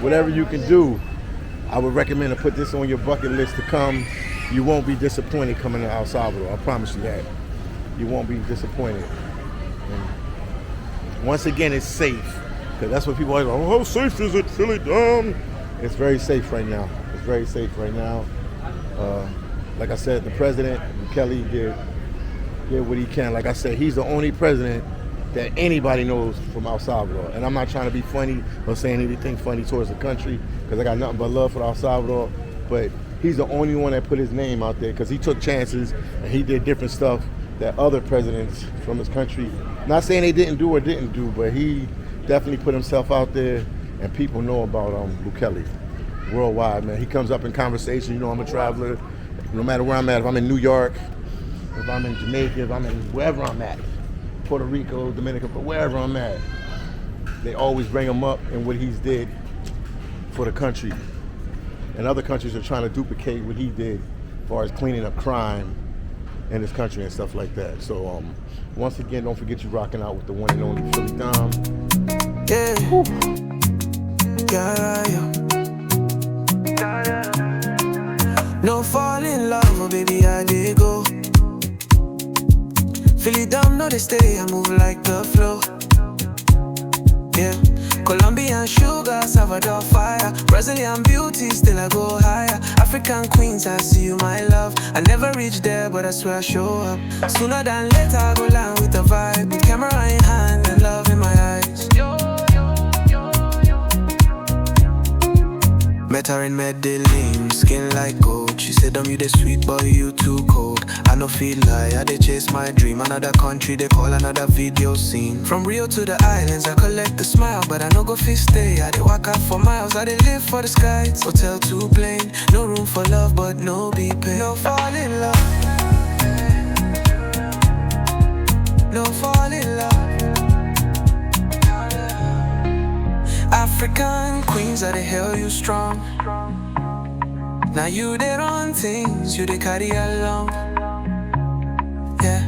Whatever you can do, I would recommend to put this on your bucket list to come. You won't be disappointed coming to El Salvador. I promise you that. You won't be disappointed. And once again, it's safe. Because that's what people are like, oh, how safe is it, phillydom? It's very safe right now. It's very safe right now. Like I said, the president, Bukele, did what he can. Like I said, he's the only president that anybody knows from El Salvador. And I'm not trying to be funny or saying anything funny towards the country, because I got nothing but love for El Salvador. But he's the only one that put his name out there, because he took chances and he did different stuff that other presidents from his country, not saying they didn't do or didn't do, but he definitely put himself out there, and people know about Bukele worldwide, man. He comes up in conversation. You know, I'm a traveler. No matter where I'm at, if I'm in New York, if I'm in Jamaica, if I'm in wherever I'm at, Puerto Rico, Dominican, but wherever I'm at, they always bring him up and what he's did for the country. And other countries are trying to duplicate what he did as far as cleaning up crime in this country and stuff like that. So once again, don't forget you rocking out with the one and only phillydom. No fall in love, oh baby, I did go. Phillydom, no they stay, I move like the flow. Yeah, Colombian sugar, Salvador fire, Brazilian beauty, still I go higher. African queens, I see you, my love. I never reach there, but I swear I show up. Sooner than later, I go land with the vibe, with camera in hand and love in my eyes. Met her in Medellin, skin like gold. She said, you the sweet boy, you too cold. I no feel like I dey chase my dream. Another country, they call another video scene. From Rio to the islands, I collect the smile, but I no go fit stay. I dey walk out for miles, I dey live for the skies. Hotel too plain, no room for love, but no be pain. No fall in love, no fall in love. African queens, are the hell you strong. Now you they run things, you they carry along. Yeah,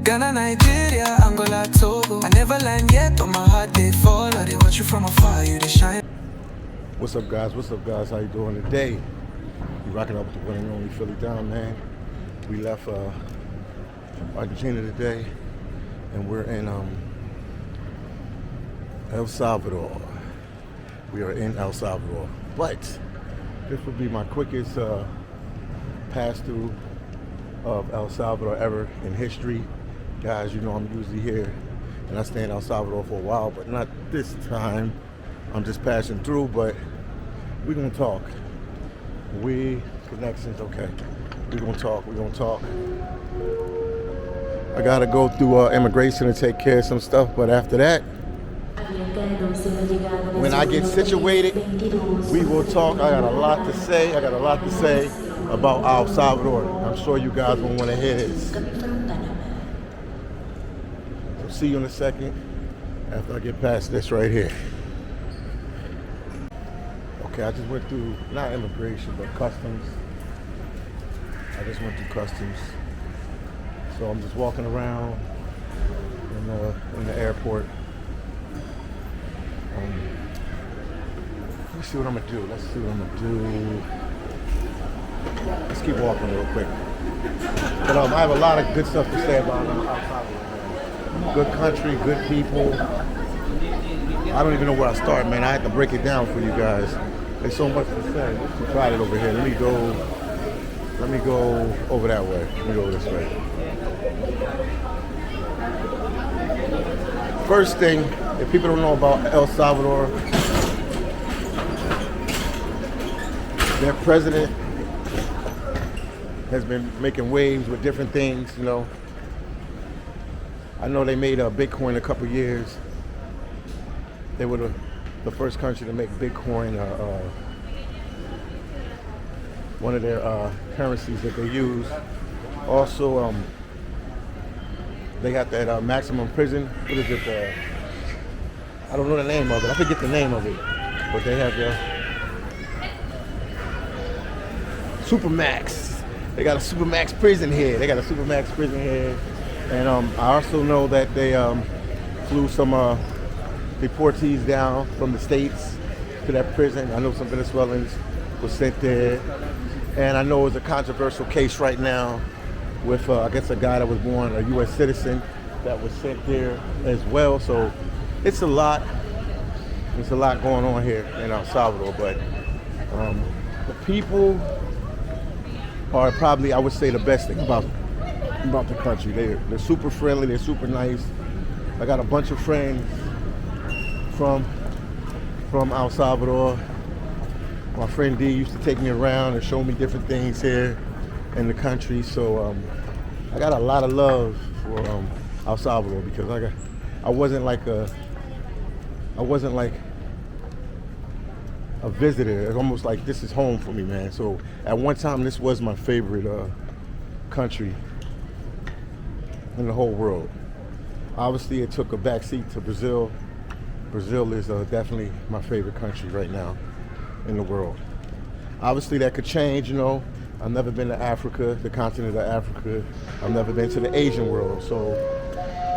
Ghana, Nigeria, Angola, Togo. I never land yet, but my heart they fall. I they watch you from afar, you they shine. What's up, guys? What's up, guys? How you doing today? We rocking up with the one and only phillydom, man. We left Argentina today, and we're in El Salvador. We are in El Salvador, but this will be my quickest pass through of El Salvador ever in history. Guys, you know I'm usually here and I stay in El Salvador for a while, but not this time. I'm just passing through, but we're gonna talk. Connections, okay. We're gonna talk. I gotta go through immigration and take care of some stuff, but after that, when I get situated, we will talk. I got a lot to say. About El Salvador. I'm sure you guys will want to hear this. So see you in a second after I get past this right here. Okay, I just went through, not immigration, but customs. I just went through customs. So I'm just walking around in the airport. Let's see what I'm gonna do. Let's keep walking real quick. But I have a lot of good stuff to say about El Salvador. Good country, good people. I don't even know where I start, man. I had to break it down for you guys. There's so much to say. Let's try it over here. Let me go over that way. Let me go this way. First thing, if people don't know about El Salvador, their president has been making waves with different things, you know. I know they made Bitcoin a couple years. They were the first country to make Bitcoin one of their currencies that they use. Also, they got that maximum prison. What is it? I don't know the name of it. I forget the name of it. But they have their Supermax. They got a Supermax prison here. And I also know that they flew some deportees down from the States to that prison. I know some Venezuelans were sent there. And I know it's a controversial case right now with, I guess, a guy that was born a U.S. citizen that was sent there as well. So it's a lot. There's a lot going on here in El Salvador. But the people are probably, I would say, the best thing about the country. They're super friendly. They're super nice. I got a bunch of friends from El Salvador. My friend D used to take me around and show me different things here in the country. So I got a lot of love for El Salvador because I wasn't like a visitor. It's almost like this is home for me, man. So at one time, this was my favorite country in the whole world. Obviously, it took a backseat to Brazil. Brazil is definitely my favorite country right now in the world. Obviously, that could change, you know. I've never been to Africa, the continent of Africa. I've never been to the Asian world, so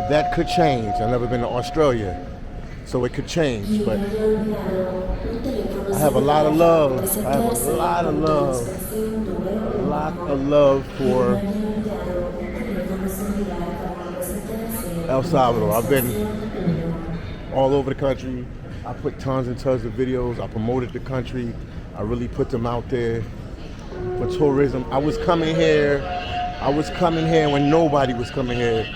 that could change. I've never been to Australia, so it could change. But I have a lot of love. I have a lot of love for El Salvador. I've been all over the country. I put tons and tons of videos. I promoted the country. I really put them out there for tourism. I was coming here when nobody was coming here.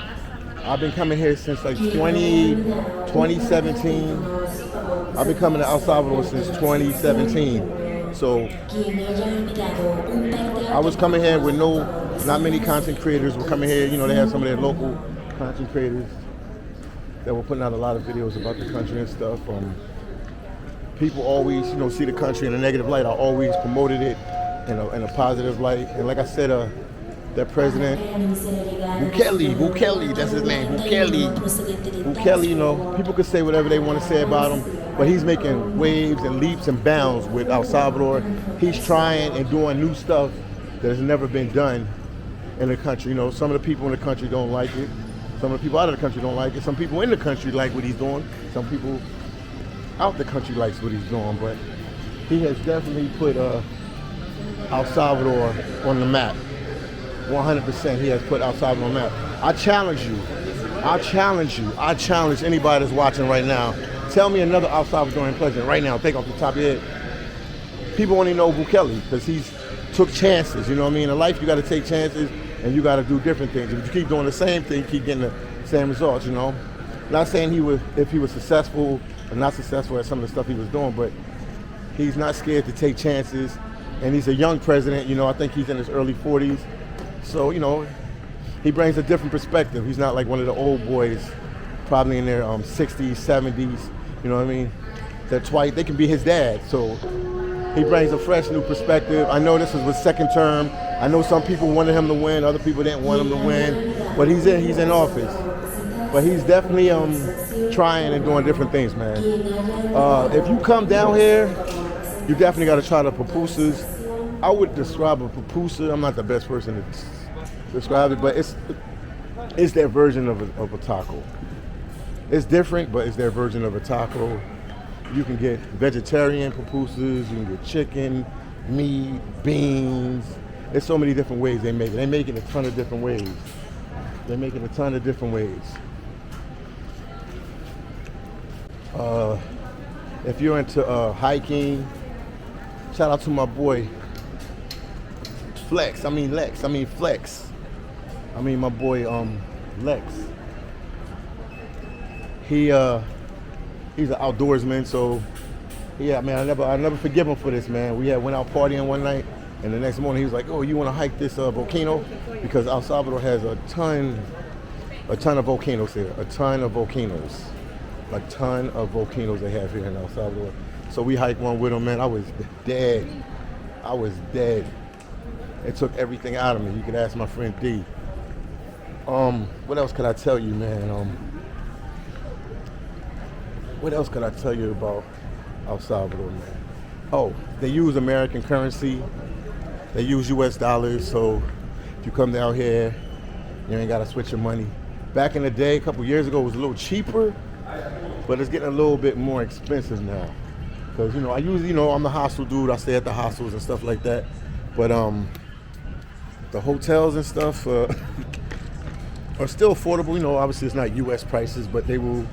I've been coming here since like 2017. I've been coming to El Salvador since 2017. So I was coming here with not many content creators were coming here. You know, they have some of their local content creators that were putting out a lot of videos about the country and stuff. People always, you know, see the country in a negative light. I always promoted it in a positive light. And like I said, that president, Bukele, that's his name, Bukele, you know, people could say whatever they want to say about him, but he's making waves and leaps and bounds with El Salvador. He's trying and doing new stuff that has never been done in the country. You know, some of the people in the country don't like it. Some of the people out of the country don't like it. Some people in the country like what he's doing. Some people out the country likes what he's doing. But he has definitely put El Salvador on the map. 100% he has put El Salvador on the map. I challenge anybody that's watching right now. Tell me another El Salvadorian president right now. Think off the top of your head. People only know Bukele because he's took chances. You know what I mean? In life, you got to take chances. And you got to do different things. If you keep doing the same thing, you keep getting the same results, you know. Not saying if he was successful or not successful at some of the stuff he was doing, but he's not scared to take chances. And he's a young president, you know. I think he's in his early 40s. So, you know, he brings a different perspective. He's not like one of the old boys, probably in their 60s, 70s, you know what I mean? They can be his dad. So he brings a fresh new perspective. I know this is his second term. I know some people wanted him to win, other people didn't want him to win, but he's in office. But he's definitely trying and doing different things, man. If you come down here, you definitely got to try the pupusas. I would describe a pupusa. I'm not the best person to describe it, but it's their version of a taco. It's different, but it's their version of a taco. You can get vegetarian pupusas, you can get chicken, meat, beans. There's so many different ways they make it. They make it a ton of different ways. If you're into hiking, shout out to my boy Flex. My boy Lex. He's an outdoorsman, so yeah, man, I never forgive him for this, man. We went out partying one night, and the next morning he was like, "Oh, you want to hike this volcano?" Because El Salvador has a ton of volcanoes here, a ton of volcanoes they have here in El Salvador. So we hiked one with him, man. I was dead. It took everything out of me. You can ask my friend D. What else could I tell you, man? What else could I tell you about El Salvador, man? Oh, they use American currency. They use US dollars, so if you come down here, you ain't gotta switch your money. Back in the day, a couple years ago, it was a little cheaper, but it's getting a little bit more expensive now. Because, you know, I usually, you know, I'm the hostel dude. I stay at the hostels and stuff like that. But the hotels and stuff are still affordable. You know, obviously it's not U.S. prices, but they will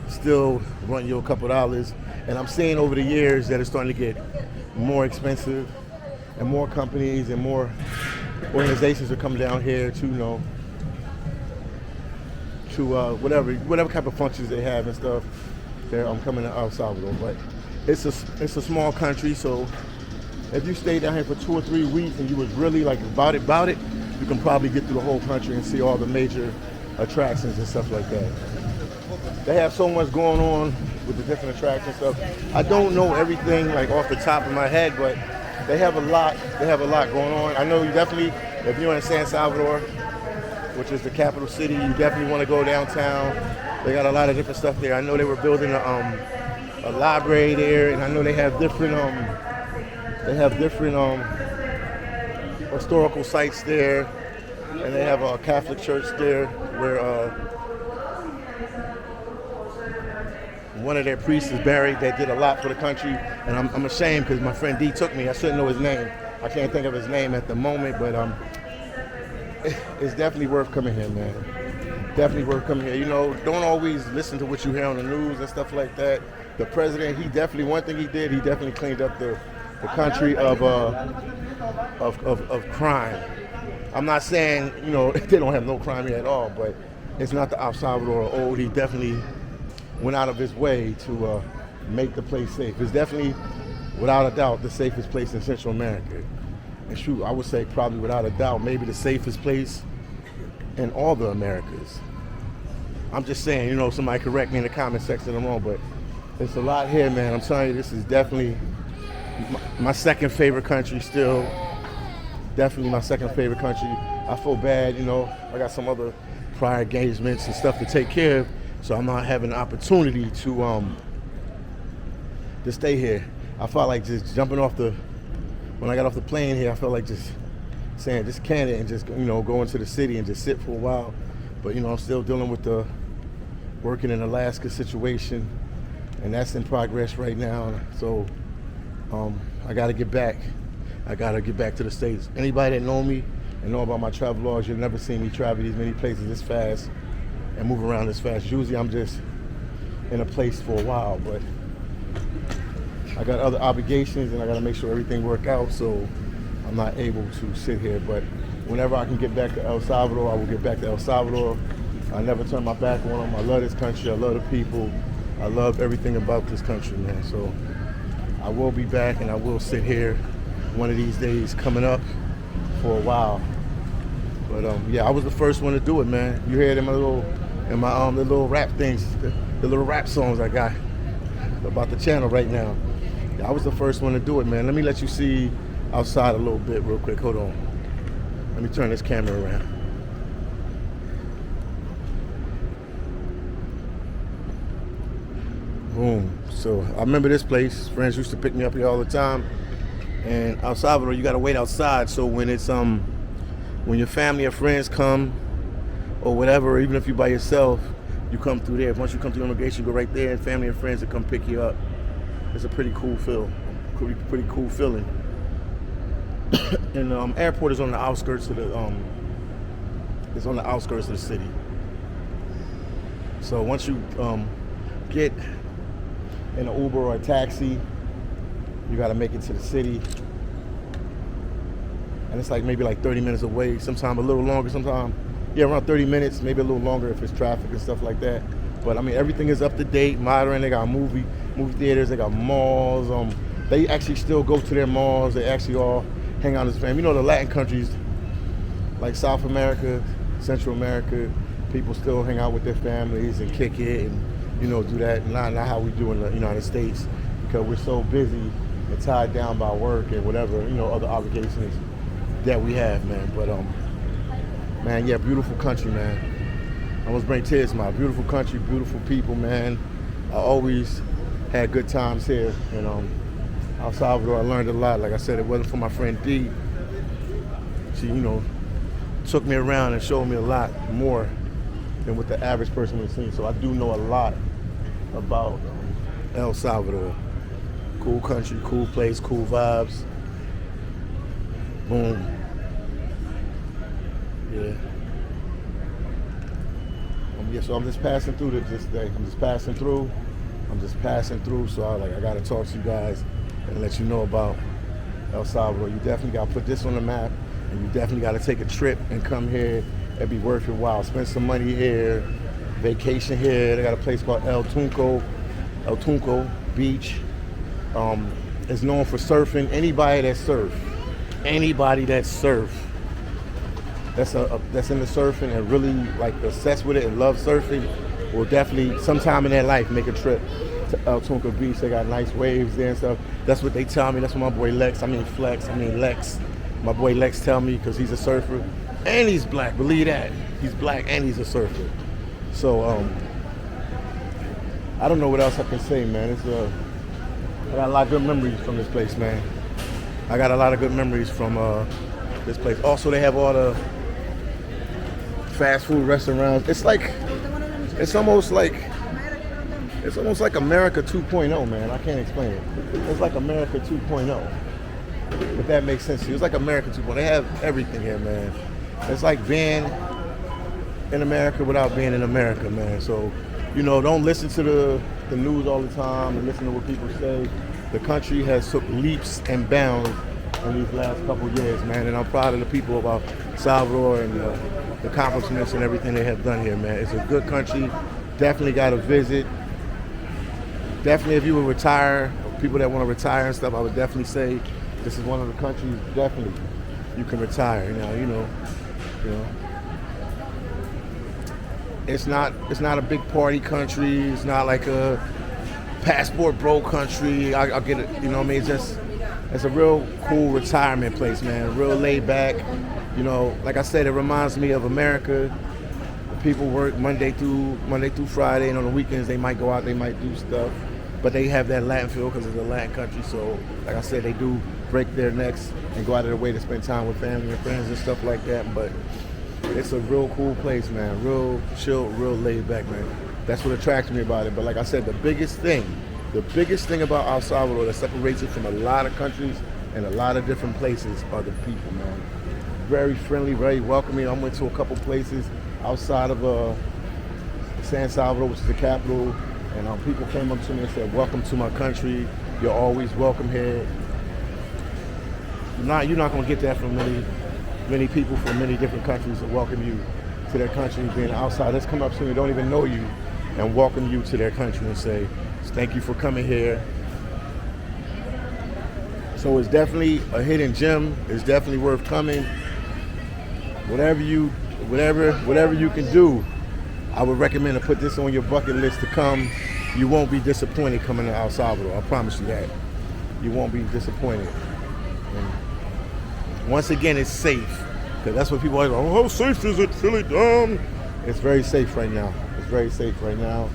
still run you a couple dollars. And I'm seeing over the years that it's starting to get more expensive, and more companies and more organizations are coming down here to, you know, to whatever type of functions they have and stuff. They're coming to El Salvador, but it's a small country, so if you stay down here for 2 or 3 weeks and you was really like about it, you can probably get through the whole country and see all the major attractions and stuff like that. They have so much going on with the different attractions and stuff. I don't know everything like off the top of my head, but they have a lot. They have a lot going on. I know you definitely, if you're in San Salvador, which is the capital city, you definitely want to go downtown. They got a lot of different stuff there. I know they were building a library there, and I know they have different historical sites there, and they have a Catholic church there where one of their priests is buried that did a lot for the country. And I'm ashamed because my friend D took me. I shouldn't know his name. I can't think of his name at the moment, but it's definitely worth coming here, man. Definitely worth coming here. You know, don't always listen to what you hear on the news and stuff like that. The president, one thing he did, he definitely cleaned up the country of crime. I'm not saying, you know, they don't have no crime here at all, but it's not the El Salvador old. He definitely went out of his way to make the place safe. It's definitely, without a doubt, the safest place in Central America. And shoot, I would say probably without a doubt, maybe the safest place in all the Americas. I'm just saying, you know, somebody correct me in the comment section if I'm wrong, but it's a lot here, man. I'm telling you, this is definitely my second favorite country still. Definitely my second favorite country. I feel bad, you know, I got some other prior engagements and stuff to take care of, so I'm not having the opportunity to stay here. I felt like just jumping off when I got off the plane here, I felt like just saying, just can it and just, you know, go into the city and just sit for a while. But, you know, I'm still dealing with the working in Alaska situation, and that's in progress right now. So I got to get back. I got to get back to the States. Anybody that know me and know about my travel logs, you'll never see me travel these many places this fast and move around this fast. Usually I'm just in a place for a while, but I got other obligations and I got to make sure everything work out, so I'm not able to sit here. But whenever I can get back to El Salvador, I will get back to El Salvador. I never turn my back on them. I love this country. I love the people. I love everything about this country, man. So I will be back and I will sit here one of these days coming up for a while. But yeah, I was the first one to do it, man. You hear it in my the little rap things, the little rap songs I got about the channel right now. Yeah, I was the first one to do it, man. Let me let you see outside a little bit real quick. Hold on. Let me turn this camera around. Boom. So I remember this place. Friends used to pick me up here all the time. And El Salvador, you gotta wait outside. So when it's when your family or friends come or whatever, or even if you're by yourself, you come through there. Once you come through immigration, you go right there, and family and friends will come pick you up. It's a pretty cool pretty cool feeling. And the airport is on the outskirts of the city. So once you get in an Uber or a taxi, you got to make it to the city, and it's like maybe like 30 minutes away. Sometimes a little longer. Sometimes, yeah, around 30 minutes, maybe a little longer if it's traffic and stuff like that. But I mean, everything is up to date, modern. They got movie theaters. They got malls. They actually still go to their malls. They actually all hang out as family. You know, the Latin countries like South America, Central America, people still hang out with their families and kick it and, you know, do that. Not how we do in the United States, because we're so busy and tied down by work and whatever, you know, other obligations that we have, man. But man, yeah, beautiful country, man. I almost bring tears to my beautiful country, beautiful people, man. I always had good times here, and El Salvador, I learned a lot. Like I said, it wasn't for my friend D. She, you know, took me around and showed me a lot more than what the average person would see. So I do know a lot about El Salvador. Cool country, cool place, cool vibes. Boom. Yeah. Yeah, so I'm just passing through this day. I'm just passing through. So I gotta talk to you guys and let you know about El Salvador. You definitely gotta put this on the map, and you definitely gotta take a trip and come here. It'd be worth your while. Spend some money here, vacation here. They got a place called El Tunco Beach. It's known for surfing. Anybody that surf, that's in the surfing and really like obsessed with it and love surfing will definitely sometime in their life make a trip to El Tunco Beach. They got nice waves there and stuff. That's what they tell me. That's what my boy Lex, my boy Lex tell me, because he's a surfer and he's black. Believe that. He's black and he's a surfer. So I don't know what else I can say, man. I got a lot of good memories from this place, man. I got a lot of good memories from this place. Also, they have all the fast food restaurants. It's almost like America 2.0, man. I can't explain it. It's like America 2.0. If that makes sense to you. It's like America 2.0. They have everything here, man. It's like being in America without being in America, man. So, don't listen to the news all the time and listen to what people say. The country has took leaps and bounds in these last couple of years, man. And I'm proud of the people of El Salvador and the accomplishments and everything they have done here, man. It's a good country. Definitely got to visit. Definitely, if you would retire, people that want to retire and stuff, I would definitely say this is one of the countries definitely you can retire. It's not a big party country. It's not like a passport bro country. I get it. It's a real cool retirement place, man. Real laid back. Like I said, it reminds me of America. People work Monday through Friday, and on the weekends they might go out, they might do stuff. But they have that Latin feel because it's a Latin country. So, like I said, they do break their necks and go out of their way to spend time with family and friends and stuff like that. But it's a real cool place, man. Real chill, real laid back, man. That's what attracts me about it. But like I said, the biggest thing about El Salvador that separates it from a lot of countries and a lot of different places are the people, man. Very friendly, very welcoming. I went to a couple places outside of San Salvador, which is the capital, and people came up to me and said, "Welcome to my country. You're always welcome here." You're not going to get that from many people from many different countries to welcome you to their country. Being outside, let's come up to you, don't even know you, and welcome you to their country and say, "Thank you for coming here." So it's definitely a hidden gem. It's definitely worth coming. Whatever you can do, I would recommend to put this on your bucket list to come. You won't be disappointed coming to El Salvador. I promise you that. You won't be disappointed. And once again, it's safe. Because that's what people are like, "Oh, how safe is it, phillydom?" It's very safe right now. It's very safe right now.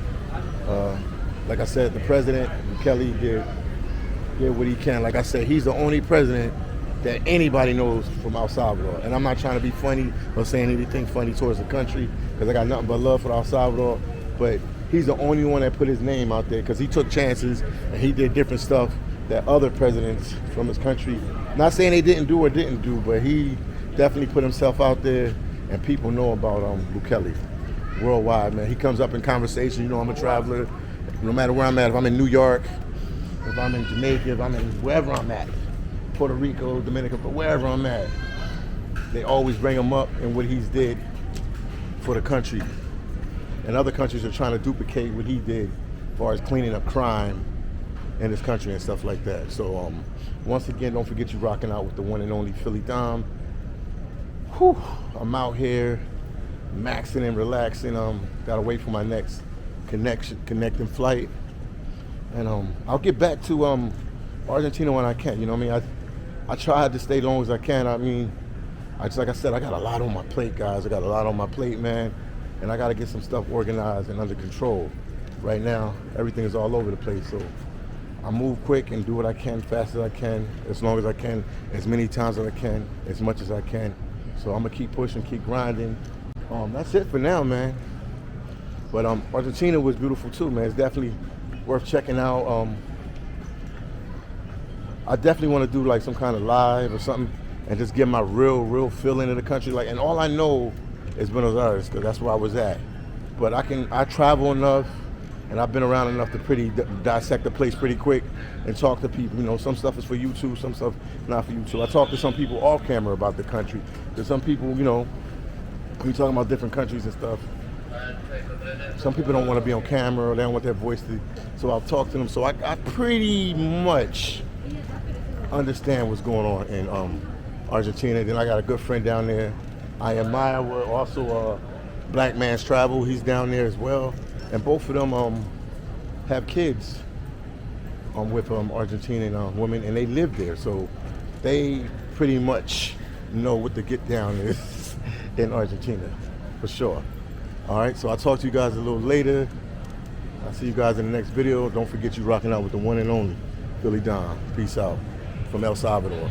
Like I said, the president, Bukele, did what he can. Like I said, he's the only president that anybody knows from El Salvador. And I'm not trying to be funny or saying anything funny towards the country, because I got nothing but love for El Salvador. But he's the only one that put his name out there, because he took chances and he did different stuff that other presidents from his country, not saying they didn't do or didn't do, but he definitely put himself out there, and people know about Bukele worldwide, man. He comes up in conversation. I'm a traveler. No matter where I'm at, if I'm in New York, if I'm in Jamaica, if I'm in wherever I'm at, Puerto Rico, Dominican, but wherever I'm at, they always bring him up and what he's did for the country. And other countries are trying to duplicate what he did as far as cleaning up crime in this country and stuff like that. So once again, don't forget you rocking out with the one and only phillydom. Whew, I'm out here maxing and relaxing. Gotta wait for my next connecting flight. And I'll get back to Argentina when I can. I tried to stay long as I can. Like I said, I got a lot on my plate, guys. I got a lot on my plate, man. And I got to get some stuff organized and under control. Right now, everything is all over the place. So I move quick and do what I can, fast as I can, as long as I can, as many times as I can, as much as I can. So I'm going to keep pushing, keep grinding. That's it for now, man. But Argentina was beautiful too, man. It's definitely worth checking out. I definitely want to do like some kind of live or something and just get my real feeling of the country. Like, and all I know is Buenos Aires because that's where I was at. But I travel enough and I've been around enough to pretty dissect the place pretty quick and talk to people. You know, some stuff is for YouTube, some stuff not for YouTube. I talk to some people off camera about the country. There's some people, you know, we talking about different countries and stuff. Some people don't want to be on camera or they don't want their voice to, so I'll talk to them. So I pretty much understand what's going on in Argentina. Then I got a good friend down there. I admire also Black Man's Travel. He's down there as well. And both of them have kids with Argentinian women, and they live there. So they pretty much know what the get down is in Argentina, for sure. All right, so I'll talk to you guys a little later. I'll see you guys in the next video. Don't forget you rocking out with the one and only phillydom. Peace out from El Salvador.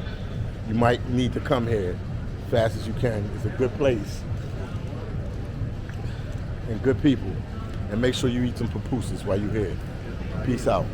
You might need to come here as fast as you can. It's a good place and good people. And make sure you eat some pupusas while you're here. Peace out.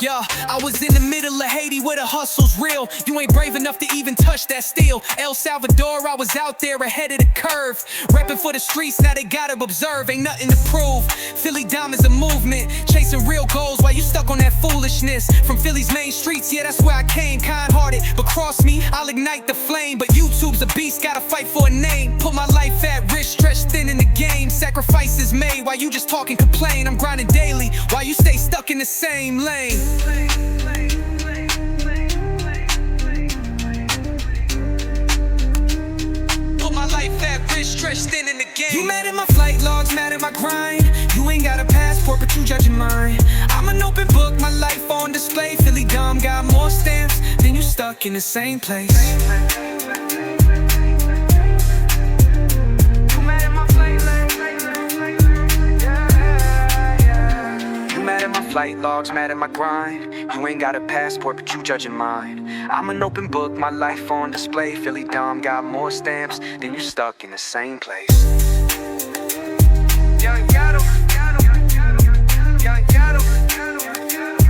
Yeah, I was in the middle of Haiti where the hustle's real. You ain't brave enough to even touch that steel. El Salvador, I was out there ahead of the curve. Repping for the streets, now they gotta observe. Ain't nothing to prove. phillydom is a movement, chasing real goals while you stuck on that foolishness. From Philly's main streets, yeah, that's where I came. Kind-hearted, but cross me, I'll ignite the flame. But YouTube's a beast, gotta fight for a name. Put my life at risk, stretched thin in the game. Sacrifices made while you just talk and complain. I'm grinding daily while you stay stuck in the same lane. Put my life at risk, stretched thin in the game. You mad at my flight logs, mad at my grind. You ain't got a passport, but you judging mine. I'm an open book, my life on display. phillydom got more stamps than you stuck in the same place. Flight logs, mad at my grind. You ain't got a passport, but you judging mine. I'm an open book, my life on display. phillydom got more stamps than you stuck in the same place. Young got 'em.